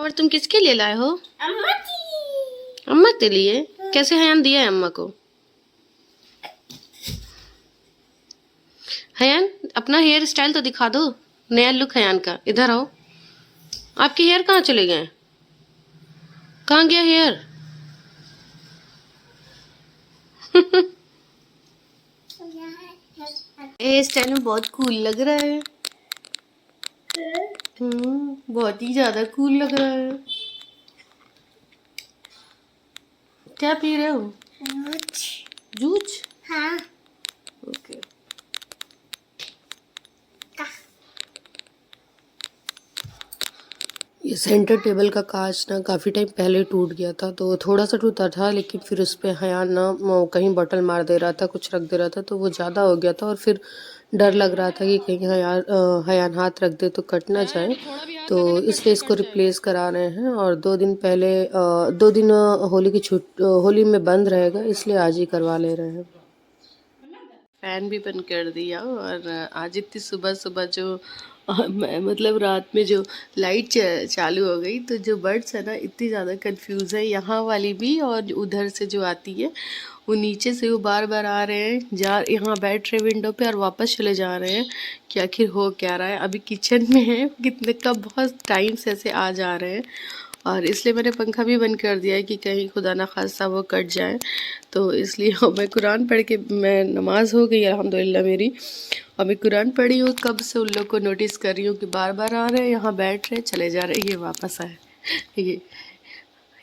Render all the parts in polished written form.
Flower तुम किसके लिए लाए हो? अम्मा के लिए। कैसे हयान दिया है अम्मा को? हयान अपना हेयर स्टाइल तो दिखा दो, नया लुक हयान का। इधर आओ। आपके हेयर कहाँ चले गए? कहाँ गया हेयर? ये स्टाइल में बहुत कूल लग रहा है। बहुत ही ज्यादा कूल लग रहा है। क्या पी रहे हो? जूस। हाँ। ओके। ये सेंटर टेबल का कांच ना काफ़ी टाइम पहले टूट गया था, तो थोड़ा सा टूटा था, लेकिन फिर उस पर हयान ना कहीं बॉटल मार दे रहा था, कुछ रख दे रहा था, तो वो ज़्यादा हो गया था। और फिर डर लग रहा था कि कहीं हयान हाथ रख दे तो कट ना जाए, तो इसलिए इसको रिप्लेस करा रहे हैं। और 2 दिन पहले 2 दिन होली में बंद रहेगा, इसलिए आज ही करवा ले रहे हैं। फैन भी बंद कर दिया। और आज इतनी सुबह सुबह जो मतलब रात में जो लाइट चालू हो गई, तो जो बर्ड्स है ना इतनी ज़्यादा कंफ्यूज है, यहाँ वाली भी और उधर से जो आती है वो नीचे से वो बार बार आ रहे हैं, यहाँ बैठ रहे विंडो पे और वापस चले जा रहे हैं कि आखिर हो क्या रहा है। अभी किचन में है, कितने का बहुत टाइम से ऐसे आ जा रहे हैं, और इसलिए मैंने पंखा भी बंद कर दिया है कि कहीं खुदा ना खास्ता वो कट जाए। तो इसलिए मैं कुरान पढ़ के, मैं नमाज हो गई अल्हम्दुलिल्लाह मेरी, और मैं कुरान पढ़ी हूँ, कब से उन लोग को नोटिस कर रही हूँ कि बार बार आ रहे हैं, यहाँ बैठ रहे चले जा रहे, ये वापस आए।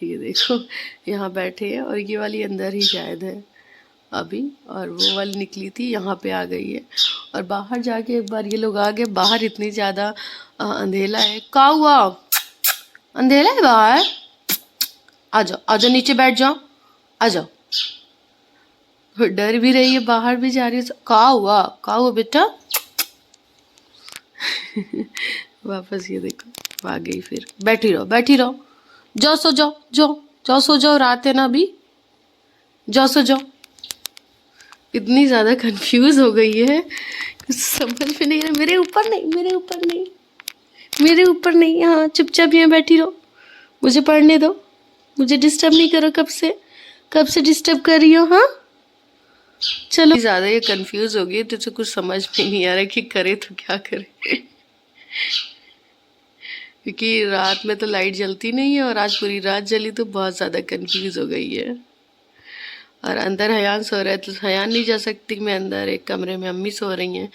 ये देखो यहाँ बैठे हैं, और ये वाली अंदर ही शायद है अभी, और वो वाली निकली थी यहाँ पे आ गई है। और बाहर जाके एक बार ये लोग आ गए, बाहर इतनी ज़्यादा अंधेला है। क्या हुआ? अंधेला है बाहर? आ जाओ, आ जाओ, नीचे बैठ जाओ, आ जाओ। डर भी रही है, बाहर भी जा रही है। क्या हुआ बेटा? वापस ये देखो आ गई। फिर बैठी रहो, बैठी रहो, जाओ सो जाओ, जाओ सो जाओ, रात है ना अभी, जाओ सो जाओ। इतनी ज्यादा कंफ्यूज हो गई है, कुछ समझ में नहीं आ रहा। मेरे ऊपर नहीं, मेरे ऊपर नहीं, मेरे ऊपर नहीं। हाँ चुपचाप यहाँ बैठी रहो, मुझे पढ़ने दो, मुझे डिस्टर्ब नहीं करो। कब से डिस्टर्ब कर रही हो? हाँ चलो। ज्यादा ये कंफ्यूज हो गई, तुझे कुछ समझ में नहीं आ रहा कि करे तो क्या करे। क्योंकि रात में तो लाइट जलती नहीं है, और आज पूरी रात जली, तो बहुत ज़्यादा कंफ्यूज हो गई है। और अंदर हयान सो रहा है, तो हयान नहीं जा सकती मैं अंदर, एक कमरे में अम्मी सो रही हैं,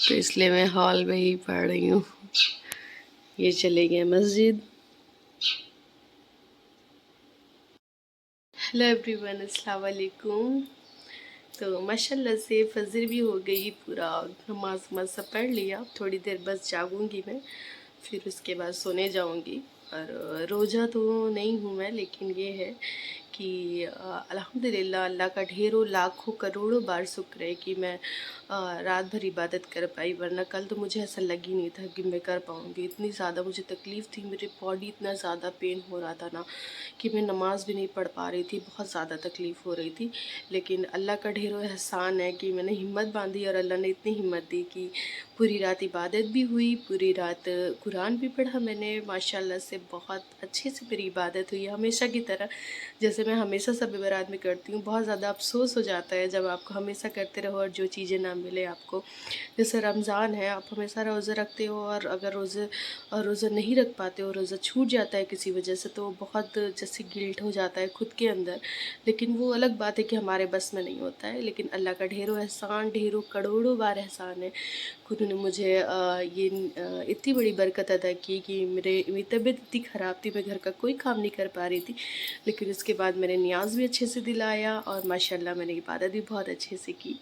तो इसलिए मैं हॉल में ही पढ़ रही हूँ। ये चले गए मस्जिद। हेलो एवरीवन, अस्सलाम वालेकुम। तो माशाल्लाह से फजर भी हो गई, पूरा नमाज सब पढ़ लिया। थोड़ी देर बस जागूंगी मैं, फिर उसके बाद सोने जाऊंगी। और रोज़ा तो नहीं हूँ मैं, लेकिन ये है कि अल्हम्दुलिल्लाह अल्लाह का ढेरों लाखों करोड़ों बार शुक्र है कि मैं रात भर इबादत कर पाई, वरना कल तो मुझे ऐसा लग ही नहीं था कि मैं कर पाऊँगी। इतनी ज़्यादा मुझे तकलीफ़ थी, मेरी बॉडी इतना ज़्यादा पेन हो रहा था ना कि मैं नमाज़ भी नहीं पढ़ पा रही थी, बहुत ज़्यादा तकलीफ़ हो रही थी। लेकिन अल्लाह का ढेरों एहसान है कि मैंने हिम्मत बांधी, और अल्लाह ने इतनी हिम्मत दी कि पूरी रात इबादत भी हुई, पूरी रात कुरान भी पढ़ा मैंने। माशाल्लाह से बहुत अच्छे से मेरी इबादत हुई, हमेशा की तरह, जैसे मैं हमेशा सब बरात में करती हूँ। बहुत ज़्यादा अफसोस हो जाता है जब आपको हमेशा करते रहो और जो चीज़ें ना मिले आपको। जैसे रमज़ान है, आप हमेशा रोज़े रखते हो, और अगर रोज़ा नहीं रख पाते हो, रोज़ा छूट जाता है किसी वजह से, तो बहुत जैसे गिल्ट हो जाता है खुद के अंदर। लेकिन वो अलग बात है कि हमारे बस में नहीं होता है। लेकिन अल्लाह का ढेरों एहसान, ढेरों करोड़ों बार एहसान है, खुद ने मुझे इतनी बड़ी बरकत अदा की कि मेरी तबीयत इतनी ख़राब थी, मैं घर का कोई काम नहीं कर पा रही थी, लेकिन उसके बाद मैंने नियाज़ भी अच्छे से दिलाया, और माशाल्लाह मैंने इबादत भी बहुत अच्छे से की।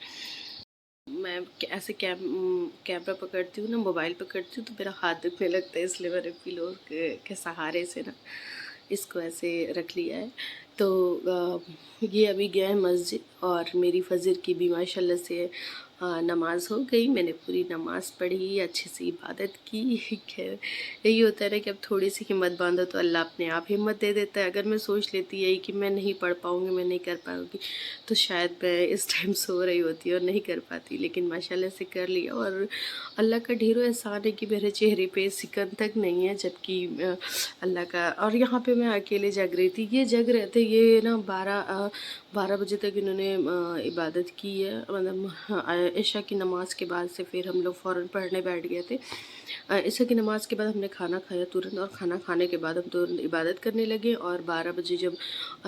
मैं ऐसे कैमरा पकड़ती हूँ ना, मोबाइल पकड़ती हूँ, तो मेरा हाथ दुखने लगता है, इसलिए मैंने पिलो के सहारे से ना इसको ऐसे रख लिया है। तो ये अभी गए हैं मस्जिद, और मेरी फजर की भी माशाल्लाह से नमाज़ हो गई, मैंने पूरी नमाज़ पढ़ी, अच्छे से इबादत की। खैर यही होता है ना कि अब थोड़ी सी हिम्मत बांधो तो अल्लाह अपने आप हिम्मत दे देता है। अगर मैं सोच लेती यही कि मैं नहीं पढ़ पाऊँगी, मैं नहीं कर पाऊँगी, तो शायद मैं इस टाइम सो रही होती और नहीं कर पाती। लेकिन माशाल्लाह से कर लिया, और अल्लाह का ढेरों एहसान है कि मेरे चेहरे पे सिकन तक नहीं है, जबकि अल्लाह का। और यहाँ पे मैं अकेले जग रही थी, ये जग रहे थे, ये ना 12 बजे तक इन्होंने इबादत की है, मतलब इशा की नमाज़ के बाद से फिर हम लोग फ़ौरन पढ़ने बैठ गए थे। इशा की नमाज़ के बाद हमने खाना खाया तुरंत, और खाना खाने के बाद हम तुरंत इबादत करने लगे। और 12 बजे जब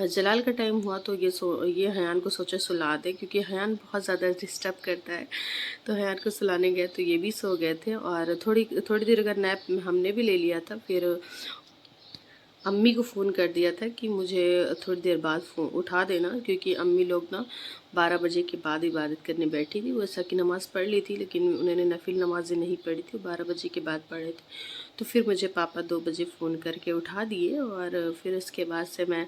जलाल का टाइम हुआ तो ये हयान को सोचा सुला दें, क्योंकि हयान बहुत ज़्यादा डिस्टर्ब करता है। तो हयान को सुलाने गए तो ये भी सो गए थे, और थोड़ी थोड़ी देर का नैप हमने भी ले लिया था। फिर अम्मी को फ़ोन कर दिया था कि मुझे थोड़ी देर बाद फ़ोन उठा देना, क्योंकि अम्मी लोग ना 12 बजे के बाद इबादत करने बैठी थी। वो ऐसा की नमाज़ पढ़ ली थी, लेकिन उन्होंने नफिल नमाज़ें नहीं पढ़ी थी, 12 बजे के बाद पढ़े थे। तो फिर मुझे पापा 2 बजे फ़ोन करके उठा दिए, और फिर उसके बाद से मैं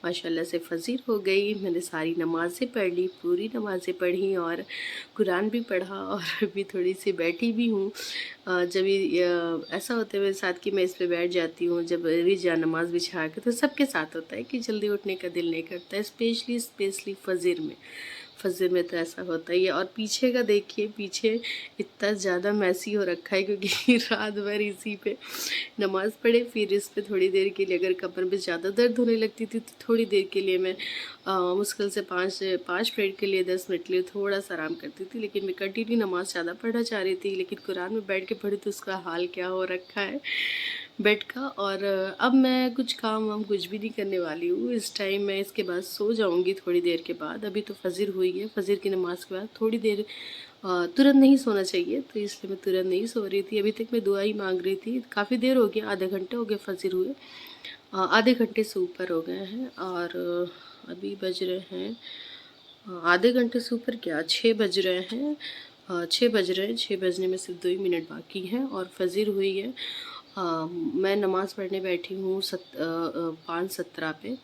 माशाल्लाह से फजीर हो गई। मैंने सारी नमाज़ें पढ़ ली, पूरी नमाज़ें पढ़ी, और कुरान भी पढ़ा, और अभी थोड़ी सी बैठी भी हूँ। जब ऐसा होता है मेरे साथ कि मैं इस पे बैठ जाती हूँ, जब रिजा नमाज बिछा के, तो सबके साथ होता है कि जल्दी उठने का दिल नहीं करता है, स्पेशली फजर में तो ऐसा होता ही है। और पीछे का देखिए, पीछे इतना ज़्यादा मैसी हो रखा है, क्योंकि रात भर इसी पे नमाज़ पढ़े। फिर इस पे थोड़ी देर के लिए, अगर कमर में ज़्यादा दर्द होने लगती थी, तो थोड़ी देर के लिए मैं मुश्किल से 5 मिनट के लिए, 10 मिनट के लिए थोड़ा सा आराम करती थी। लेकिन मैं कंटिन्यू नमाज़ ज़्यादा पढ़ना चाह रही थी, लेकिन कुरान में बैठ के पढ़ी तो उसका हाल क्या हो रखा है बेड का। और अब मैं कुछ काम वाम कुछ भी नहीं करने वाली हूँ इस टाइम। मैं इसके बाद सो जाऊँगी थोड़ी देर के बाद। अभी तो फजर हुई है, फजर की नमाज के बाद थोड़ी देर तुरंत नहीं सोना चाहिए, तो इसलिए मैं तुरंत नहीं सो रही थी। अभी तक मैं दुआ ही मांग रही थी, काफ़ी देर हो गया, आधे घंटे हो गए फजर हुए, आधे घंटे से ऊपर हो गए हैं। और अभी बज रहे हैं आधे घंटे से ऊपर क्या, 6 बज रहे हैं। 6 बज रहे हैं, 6 बजने में सिर्फ 2 ही मिनट बाकी हैं, और फजर हुई है। मैं नमाज़ पढ़ने बैठी हूँ 5:17 पे।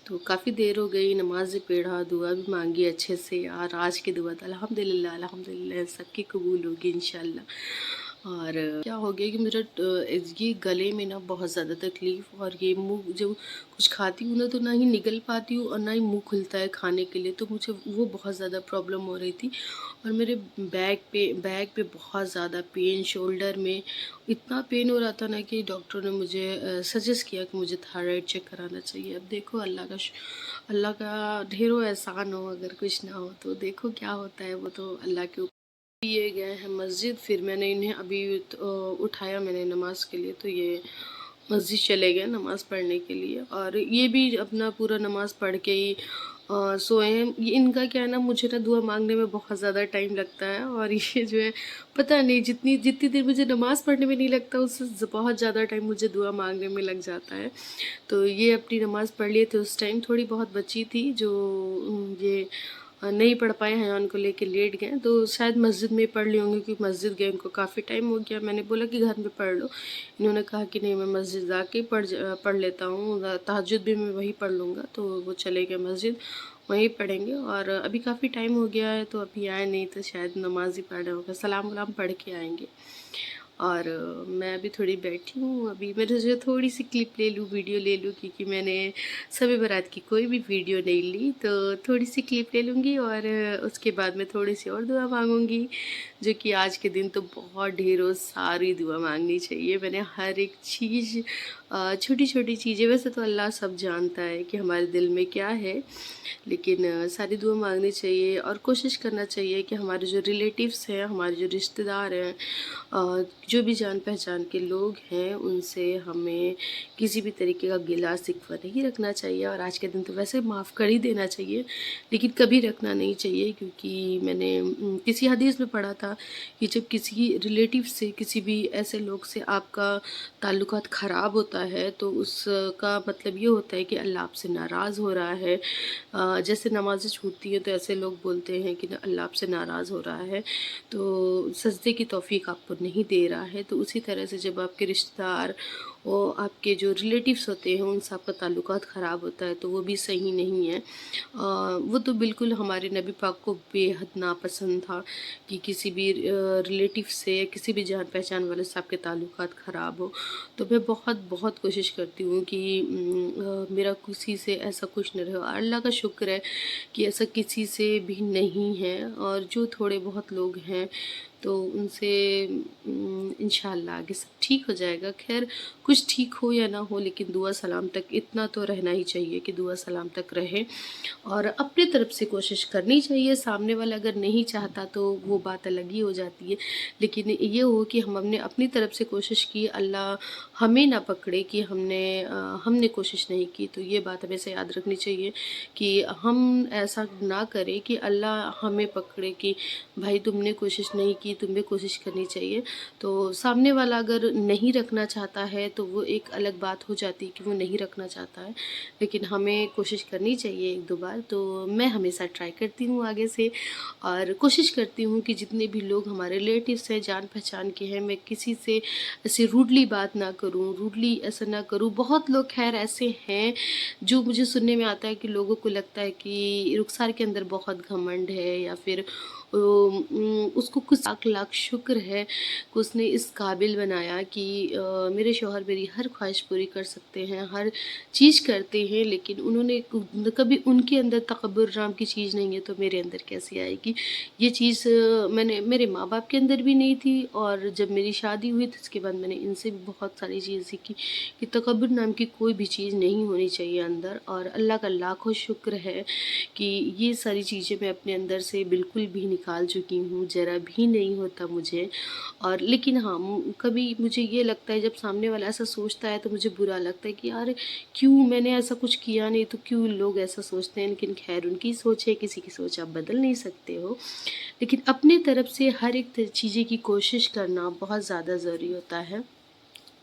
तो काफ़ी देर हो गई, नमाज़ पढ़ा, दुआ भी मांगी अच्छे से। यार आज की दुआ तो अल्हम्दुलिल्लाह अल्हम्दुलिल्लाह सबकी कबूल होगी इंशाल्लाह। और क्या हो गया कि मेरा ये गले में ना बहुत ज़्यादा तकलीफ़, और ये मुँह जब कुछ खाती हूँ ना, तो ना ही निगल पाती हूँ और ना ही मुँह खुलता है खाने के लिए, तो मुझे वो बहुत ज़्यादा प्रॉब्लम हो रही थी। और मेरे बैक पे बहुत ज़्यादा पेन, शोल्डर में इतना पेन हो रहा था ना, कि डॉक्टर ने मुझे सजेस्ट किया कि मुझे थायराइड चेक कराना चाहिए। अब देखो अल्लाह का ढेरों एहसान हो, अगर कुछ ना हो तो देखो क्या होता है, वो तो अल्लाह के ऊपर। ये गए हैं मस्जिद, फिर मैंने इन्हें अभी उठाया मैंने नमाज के लिए, तो ये मस्जिद चले गए नमाज़ पढ़ने के लिए। और ये भी अपना पूरा नमाज़ पढ़ के ही सोए हैं। ये इनका क्या है ना, मुझे ना दुआ मांगने में बहुत ज़्यादा टाइम लगता है, और ये जो है पता नहीं, जितनी जितनी देर मुझे नमाज़ पढ़ने में नहीं लगता, उससे बहुत ज़्यादा टाइम मुझे दुआ मांगने में लग जाता है। तो ये अपनी नमाज़ पढ़ लिए थे, उस टाइम थोड़ी बहुत बची थी, जो ये नहीं पढ़ पाए हैं, उनको लेके लेट गए, तो शायद मस्जिद में पढ़ ली होंगी, क्योंकि मस्जिद गए उनको काफ़ी टाइम हो गया। मैंने बोला कि घर में पढ़ लो, इन्होंने कहा कि नहीं, मैं मस्जिद जाके पढ़ लेता हूँ, तहज्जुद भी मैं वहीं पढ़ लूँगा। तो वो चले गए मस्जिद, वहीं पढ़ेंगे। और अभी काफ़ी टाइम हो गया है, तो अभी आए नहीं, तो शायद नमाज ही पढ़ रहे होगा, सलाम वलाम पढ़ के आएंगे। और मैं अभी थोड़ी बैठी हूँ, अभी मैं सोचा थोड़ी सी क्लिप ले लूँ, वीडियो ले लूँ, क्योंकि मैंने शब बारात की कोई भी वीडियो नहीं ली, तो थोड़ी सी क्लिप ले लूँगी, और उसके बाद में थोड़ी सी और दुआ मांगूंगी। जो कि आज के दिन तो बहुत ढेरों सारी दुआ मांगनी चाहिए। मैंने हर एक चीज़, छोटी छोटी चीज़ें, वैसे तो अल्लाह सब जानता है कि हमारे दिल में क्या है, लेकिन सारी दुआ मांगनी चाहिए, और कोशिश करना चाहिए कि हमारे जो रिलेटिव्स हैं, हमारे जो रिश्तेदार हैं, जो भी जान पहचान के लोग हैं, उनसे हमें किसी भी तरीके का गिला शिकवा नहीं रखना चाहिए। और आज के दिन तो वैसे माफ़ कर ही देना चाहिए, लेकिन कभी रखना नहीं चाहिए, क्योंकि मैंने किसी हदीस में पढ़ा था कि जब किसी रिलेटिव से, किसी भी ऐसे लोग से आपका ताल्लुकात ख़राब होता है, तो उसका मतलब ये होता है कि अल्लाह आपसे नाराज़ हो रहा है। जैसे नमाज़ें छूटती हैं, तो ऐसे लोग बोलते हैं कि अल्लाह आपसे नाराज़ हो रहा है, तो सजदे की तौफ़ीक आपको नहीं दे रहा है। तो उसी तरह से जब आपके रिश्तेदार वो आपके जो रिलेटिव्स होते हैं उनसे आपका ताल्लुकात ख़राब होता है, तो वो भी सही नहीं है। वो तो बिल्कुल हमारे नबी पाक को बेहद नापसंद था कि किसी भी रिलेटिव से या किसी भी जान पहचान वाले से आपके ताल्लुकात ख़राब हो। तो मैं बहुत बहुत कोशिश करती हूँ कि मेरा किसी से ऐसा कुछ न रहे। और अल्लाह का शुक्र है कि ऐसा किसी से भी नहीं है, और जो थोड़े बहुत लोग हैं तो उनसे इंशाअल्लाह आगे सब ठीक हो जाएगा। खैर, कुछ ठीक हो या ना हो, लेकिन दुआ सलाम तक इतना तो रहना ही चाहिए कि दुआ सलाम तक रहे, और अपनी तरफ से कोशिश करनी चाहिए। सामने वाला अगर नहीं चाहता तो वो बात अलग ही हो जाती है, लेकिन ये हो कि हम हमने अपनी तरफ से कोशिश की, अल्लाह हमें ना पकड़े कि हमने कोशिश नहीं की। तो ये बात हमें से याद रखनी चाहिए कि हम ऐसा ना करें कि अल्लाह हमें पकड़े कि भाई तुमने कोशिश नहीं की, तुम्हें कोशिश करनी चाहिए। तो सामने वाला अगर नहीं रखना चाहता है तो वो एक अलग बात हो जाती है कि वो नहीं रखना चाहता है, लेकिन हमें कोशिश करनी चाहिए एक दो बार। तो मैं हमेशा ट्राई करती हूँ आगे से, और कोशिश करती हूँ कि जितने भी लोग हमारे रिलेटिव्स हैं, जान पहचान के हैं, मैं किसी से ऐसे रूडली बात ना करूँ, रूडली ऐसा ना करूँ। बहुत लोग खैर ऐसे हैं जो मुझे सुनने में आता है कि लोगों को लगता है कि रुखसार के अंदर बहुत घमंड है, या फिर उसको कुछ लाख लाख शुक्र है कि उसने इस काबिल बनाया कि मेरे शौहर मेरी हर ख्वाहिश पूरी कर सकते हैं, हर चीज़ करते हैं, लेकिन उन्होंने कभी उनके अंदर तकब्बुर नाम की चीज़ नहीं है, तो मेरे अंदर कैसी आएगी। ये चीज़ मैंने मेरे माँ बाप के अंदर भी नहीं थी, और जब मेरी शादी हुई तो उसके बाद मैंने इनसे भी बहुत सारी चीज़ सीखी कि तकब्बुर नाम की कोई भी चीज़ नहीं होनी चाहिए अंदर। और अल्लाह का लाखों शुक्र है कि ये सारी चीज़ें मैं अपने अंदर से बिल्कुल भी निकाल चुकी हूँ, ज़रा भी नहीं होता मुझे। और लेकिन हाँ, कभी मुझे ये लगता है जब सामने वाला ऐसा सोचता है तो मुझे बुरा लगता है कि यार क्यों मैंने ऐसा कुछ किया नहीं, तो क्यों लोग ऐसा सोचते हैं। लेकिन खैर, उनकी सोच है, किसी की सोच आप बदल नहीं सकते हो। लेकिन अपनी तरफ से हर एक चीज़ें की कोशिश करना बहुत ज़्यादा ज़रूरी होता है।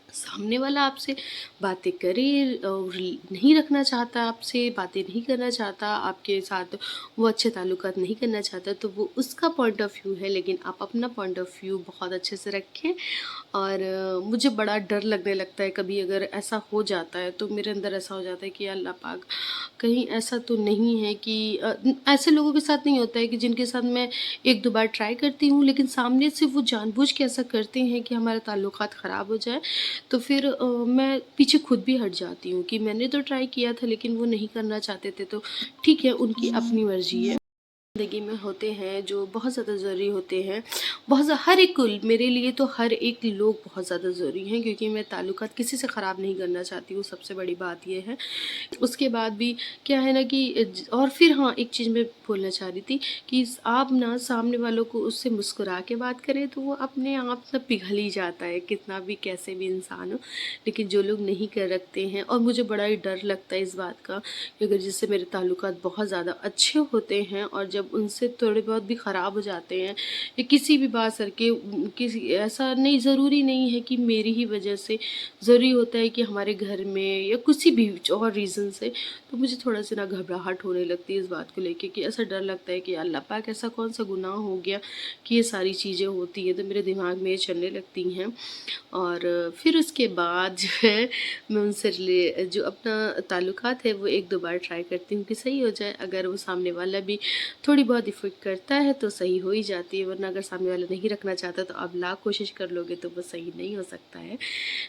सामने वाला आपसे बातें करे और नहीं रखना चाहता, आपसे बातें नहीं करना चाहता, आपके साथ वो अच्छे ताल्लुकात नहीं करना चाहता, तो वो उसका पॉइंट ऑफ व्यू है, लेकिन आप अपना पॉइंट ऑफ व्यू बहुत अच्छे से रखें। और मुझे बड़ा डर लगने लगता है कभी अगर ऐसा हो जाता है, तो मेरे अंदर ऐसा हो जाता है कि अल्लाह पाक कहीं ऐसा तो नहीं है कि ऐसे लोगों के साथ नहीं होता है कि जिनके साथ मैं एक दो बार ट्राई करती हूँ, लेकिन सामने से वो जानबूझ के ऐसा करते हैं कि हमारा ताल्लुकात ख़राब हो जाए। तो फिर मैं पीछे खुद भी हट जाती हूँ कि मैंने तो ट्राई किया था, लेकिन वो नहीं करना चाहते थे, तो ठीक है, उनकी अपनी मर्ज़ी है। ज़िंदगी में होते हैं जो बहुत ज़्यादा ज़रूरी होते हैं, हर एक को, मेरे लिए तो हर एक लोग बहुत ज़्यादा ज़रूरी हैं, क्योंकि मैं ताल्लुकात किसी से ख़राब नहीं करना चाहती हूँ, सबसे बड़ी बात ये है। उसके बाद भी क्या है ना कि और फिर हाँ, एक चीज़ मैं बोलना चाह रही थी कि आप ना सामने वालों को उससे मुस्कुरा के बात करें तो वो अपने आप ना पिघल ही जाता है, कितना भी कैसे भी इंसान हो। लेकिन जो लोग नहीं कर रखते हैं, और मुझे बड़ा ही डर लगता है इस बात का कि अगर जिससे मेरे ताल्लुकात बहुत ज़्यादा अच्छे होते हैं और जब उनसे थोड़े बहुत भी ख़राब हो जाते हैं, या किसी भी बात सर के किसी ऐसा नहीं, ज़रूरी नहीं है कि मेरी ही वजह से, ज़रूरी होता है कि हमारे घर में या किसी भी और रीज़न से, तो मुझे थोड़ा सा ना घबराहट होने लगती है इस बात को लेके कि ऐसा डर लगता है कि अल्लाह पाक ऐसा कौन सा गुनाह हो गया कि ये सारी चीज़ें होती हैं, तो मेरे दिमाग में ये चलने लगती हैं। और फिर उसके बाद जो है मैं उनसे जो अपना ताल्लुकात है वो एक दो बार ट्राई करती हूँ कि सही हो जाए। अगर वो सामने वाला भी थोड़ी बहुत इफ़ेक्ट करता है तो सही हो ही जाती है, वरना अगर सामने वाला नहीं रखना चाहता तो आप लाख कोशिश कर लोगे तो वो सही नहीं हो सकता है।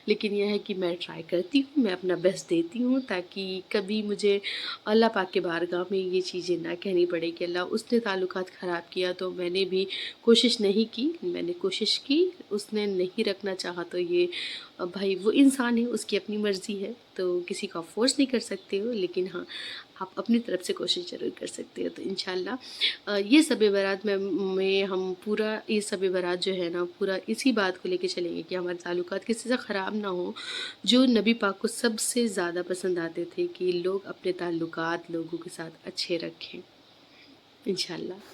लेकिन यह है कि मैं ट्राई करती हूँ, मैं अपना बेस्ट देती हूँ, ताकि कभी मुझे अल्लाह पाक के बारगाह में ये चीज़ें ना कहनी पड़े कि अल्लाह उसने ताल्लुकात ख़राब किया तो मैंने भी कोशिश नहीं की। मैंने कोशिश की, उसने नहीं रखना चाहा, तो ये भाई वो इंसान है, उसकी अपनी मर्ज़ी है, तो किसी को आप फ़ोर्स नहीं कर सकते हो। लेकिन हाँ, आप अपनी तरफ से कोशिश ज़रूर कर सकते हो। तो इंशाल्लाह ये शब बारात में हम पूरा ये शब बारात जो है ना, पूरा इसी बात को लेके चलेंगे कि हमारे ताल्लुकात किसी से ख़राब ना हो। जो नबी पाक को सबसे ज़्यादा पसंद आते थे कि लोग अपने ताल्लुकात लोगों के साथ अच्छे रखें, इंशाल्लाह।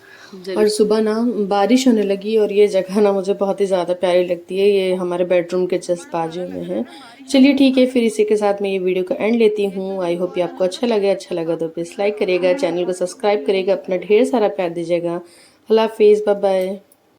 और सुबह ना बारिश होने लगी, और ये जगह ना मुझे बहुत ही ज़्यादा प्यारी लगती है, ये हमारे बेडरूम के जस्ट बाजू में है। चलिए ठीक है, फिर इसी के साथ मैं ये वीडियो को एंड लेती हूँ। आई होप ये आपको अच्छा लगा तो प्लीज़ लाइक करिएगा, चैनल को सब्सक्राइब करिएगा, अपना ढेर सारा प्यार दीजिएगा। अल्लाह हाफिज़, बाय बाय।